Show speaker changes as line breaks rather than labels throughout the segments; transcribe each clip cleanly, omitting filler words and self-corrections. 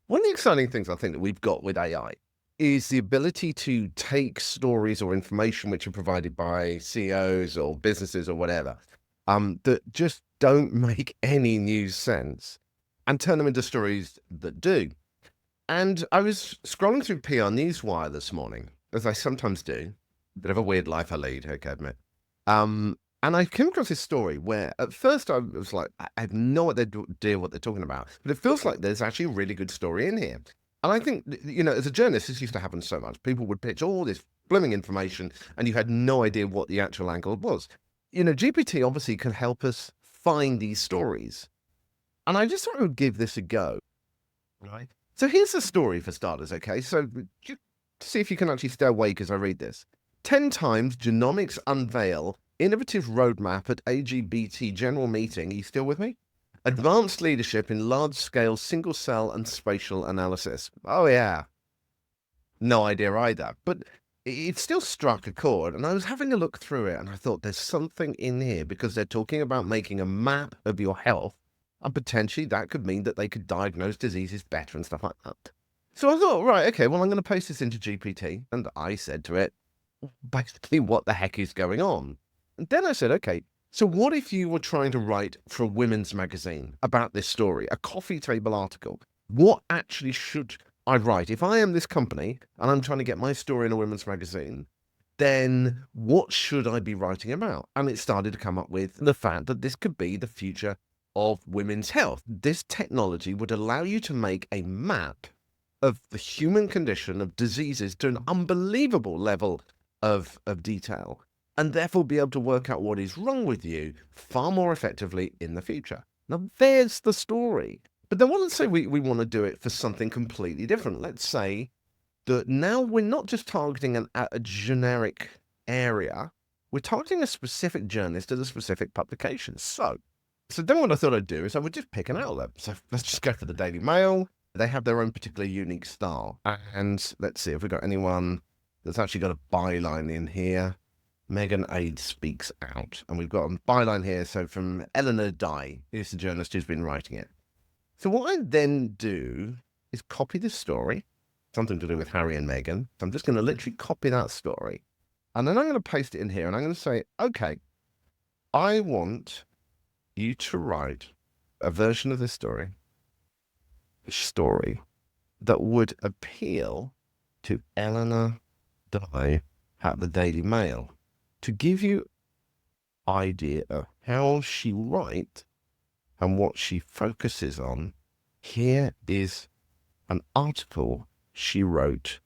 One of the exciting things I think that we've got with AI is the ability to take stories or information which are provided by CEOs or businesses or whatever, that just don't make any new sense and turn them into stories that do. And I was scrolling through PR Newswire this morning, as I sometimes do. Bit of a weird life I lead, okay, admit. And I came across this story where at first I was like, I have no idea what they're talking about, but it feels like there's actually a really good story in here. And I think, as a journalist, this used to happen so much. People would pitch all this blooming information and you had no idea what the actual angle was. GPT obviously can help us find these stories. And I just thought I would give this a go. Right. So here's the story for starters, okay? So just see if you can actually stay awake as I read this. 10 times genomics unveil innovative roadmap at AGBT general meeting. Are you still with me? Advanced leadership in large-scale single-cell and spatial analysis. Oh, yeah. No idea either. But it still struck a chord, and I was having a look through it, and I thought there's something in here because they're talking about making a map of your health, and potentially that could mean that they could diagnose diseases better and stuff like that. So I thought, right, okay, well, I'm going to paste this into GPT, and I said to it, basically, what the heck is going on? And then I said, okay, so what if you were trying to write for a women's magazine about this story, a coffee table article? What actually should I write? If I am this company and I'm trying to get my story in a women's magazine, then what should I be writing about? And it started to come up with the fact that this could be the future of women's health. This technology would allow you to make a map of the human condition of diseases to an unbelievable level of detail, and therefore be able to work out what is wrong with you far more effectively in the future. Now, there's the story. But then let's say we want to do it for something completely different. Let's say that now we're not just targeting a generic area, we're targeting a specific journalist at a specific publication. So then what I thought I'd do is I would just pick an outlet. So let's just go for the Daily Mail. They have their own particularly unique style. And let's see if we've got anyone that's actually got a byline in here. Megan Aid speaks out. And we've got a byline here. So from Eleanor Dye, who's the journalist who's been writing it. So what I then do is copy this story, something to do with Harry and Meghan. So I'm just going to literally copy that story. And then I'm going to paste it in here. And I'm going to say, okay, I want you to write a version of this story that would appeal to Eleanor Dye at the Daily Mail to give you idea of how she writes and what she focuses on. Here is an article she wrote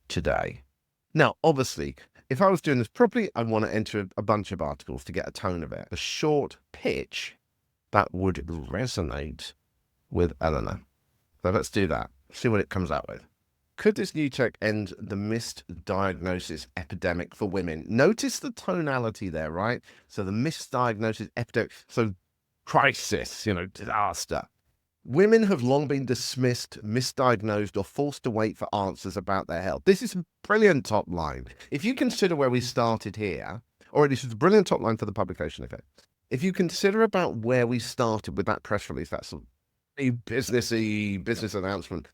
today. Now, obviously, if I was doing this properly, I'd want to enter a bunch of articles to get a tone of it. A short pitch that would resonate with Eleanor. So let's do that. See what it comes out with. Could this new tech end the misdiagnosis epidemic for women? Notice the tonality there, right? So the misdiagnosis epidemic, so crisis, disaster. Women have long been dismissed, misdiagnosed, or forced to wait for answers about their health. This is a brilliant top line. If you consider where we started here, or this is a brilliant top line for the publication effect. If you consider about where we started with that press release, that's a business announcement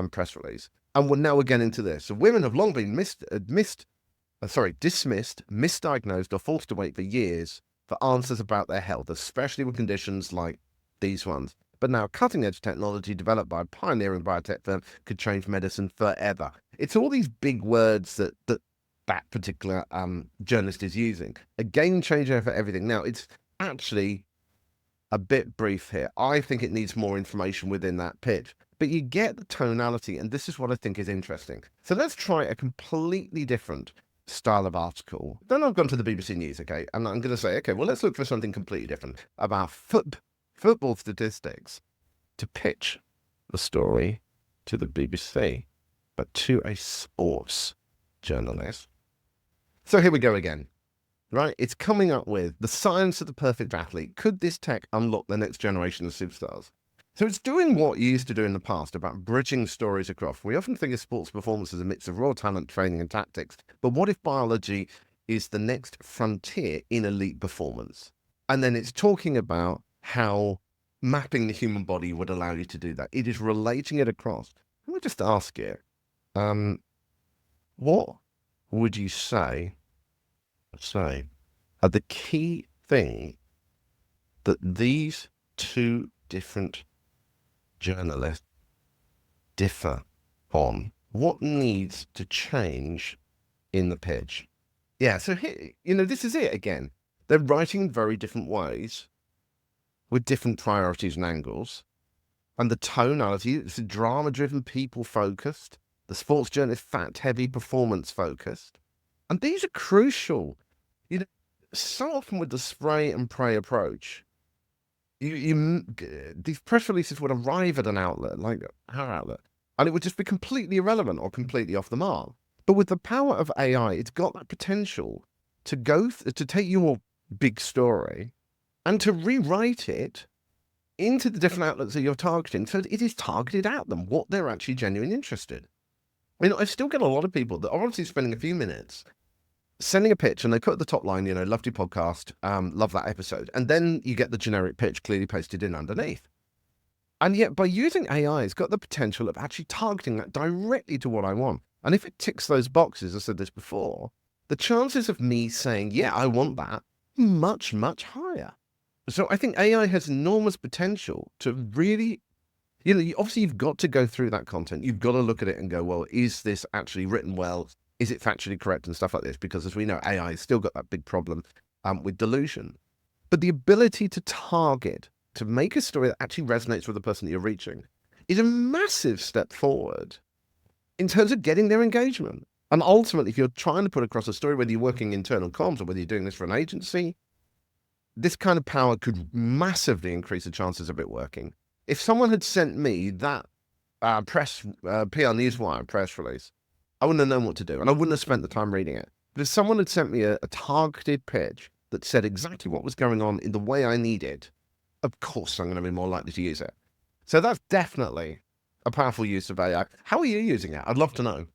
press release. And now we're getting into this. So women have long been dismissed, misdiagnosed, or forced to wait for years for answers about their health, especially with conditions like these ones. But now cutting-edge technology developed by a pioneering biotech firm could change medicine forever. It's all these big words that particular journalist is using. A game changer for everything. Now, it's actually a bit brief here. I think it needs more information within that pitch. But you get the tonality, and this is what I think is interesting. So let's try a completely different style of article. Then I've gone to the BBC News, okay? And I'm going to say, okay, well, let's look for something completely different about football statistics to pitch the story to the BBC, but to a sports journalist. So here we go again, right? It's coming up with the science of the perfect athlete. Could this tech unlock the next generation of superstars? So it's doing what you used to do in the past about bridging stories across. We often think of sports performance as a mix of raw talent, training, and tactics. But what if biology is the next frontier in elite performance? And then it's talking about how mapping the human body would allow you to do that. It is relating it across. Let me just ask you, um, what would you say are the key things that these two different journalists differ on? What needs to change in the pitch? Yeah, so here, this is it again. They're writing in very different ways with different priorities and angles. And the tonality, it's a drama-driven, people-focused. The sports journal is fact-heavy, performance-focused. And these are crucial. So often with the spray and pray approach, these press releases would arrive at an outlet, like our outlet, and it would just be completely irrelevant or completely off the mark. But with the power of AI, it's got that potential to to take your big story and to rewrite it into the different outlets that you're targeting, so that it is targeted at them, what they're actually genuinely interested. I still get a lot of people that are obviously spending a few minutes sending a pitch, and they put at the top line, loved your podcast, love that episode. And then you get the generic pitch clearly pasted in underneath. And yet by using AI, it's got the potential of actually targeting that directly to what I want. And if it ticks those boxes, I said this before, the chances of me saying, yeah, I want that, much, much higher. So I think AI has enormous potential to really, obviously you've got to go through that content. You've got to look at it and go, well, is this actually written well? Is it factually correct and stuff like this? Because as we know, AI has still got that big problem with delusion. But the ability to target, to make a story that actually resonates with the person that you're reaching, is a massive step forward in terms of getting their engagement. And ultimately, if you're trying to put across a story, whether you're working internal comms or whether you're doing this for an agency, this kind of power could massively increase the chances of it working. If someone had sent me that PR Newswire press release, I wouldn't have known what to do, and I wouldn't have spent the time reading it. But if someone had sent me a targeted pitch that said exactly what was going on in the way I need it, of course I'm going to be more likely to use it. So that's definitely a powerful use of AI. How are you using it? I'd love to know.